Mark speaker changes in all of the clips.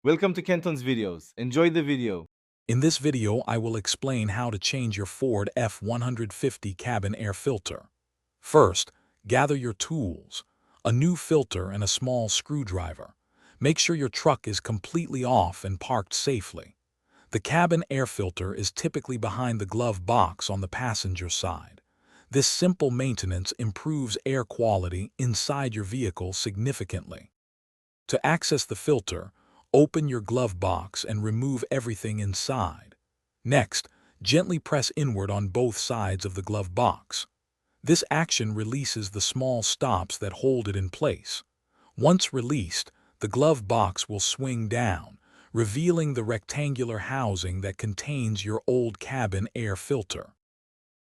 Speaker 1: Welcome to Kenton's videos. Enjoy the video.
Speaker 2: In this video, I will explain how to change your Ford F150 cabin air filter. First, gather your tools, a new filter and a small screwdriver. Make sure your truck is completely off and parked safely. The cabin air filter is typically behind the glove box on the passenger side. This simple maintenance improves air quality inside your vehicle significantly. To access the filter, open your glove box and remove everything inside. Next, gently press inward on both sides of the glove box. This action releases the small stops that hold it in place. Once released, the glove box will swing down, revealing the rectangular housing that contains your old cabin air filter.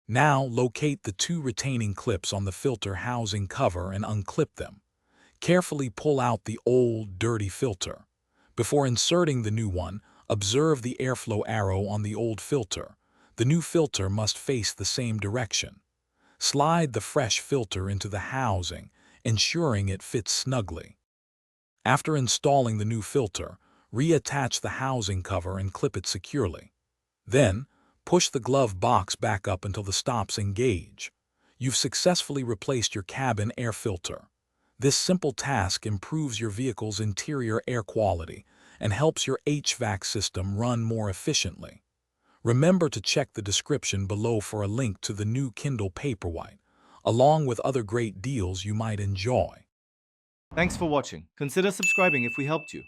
Speaker 2: Now locate the two retaining clips on the filter housing cover and unclip them. Carefully pull out the old, dirty filter. Before inserting the new one, observe the airflow arrow on the old filter. The new filter must face the same direction. Slide the fresh filter into the housing, ensuring it fits snugly. After installing the new filter, reattach the housing cover and clip it securely. Then, push the glove box back up until the stops engage. You've successfully replaced your cabin air filter. This simple task improves your vehicle's interior air quality and helps your HVAC system run more efficiently. Remember to check the description below for a link to the new Kindle Paperwhite, along with other great deals you might enjoy.
Speaker 1: Thanks for watching. Consider subscribing if we helped you.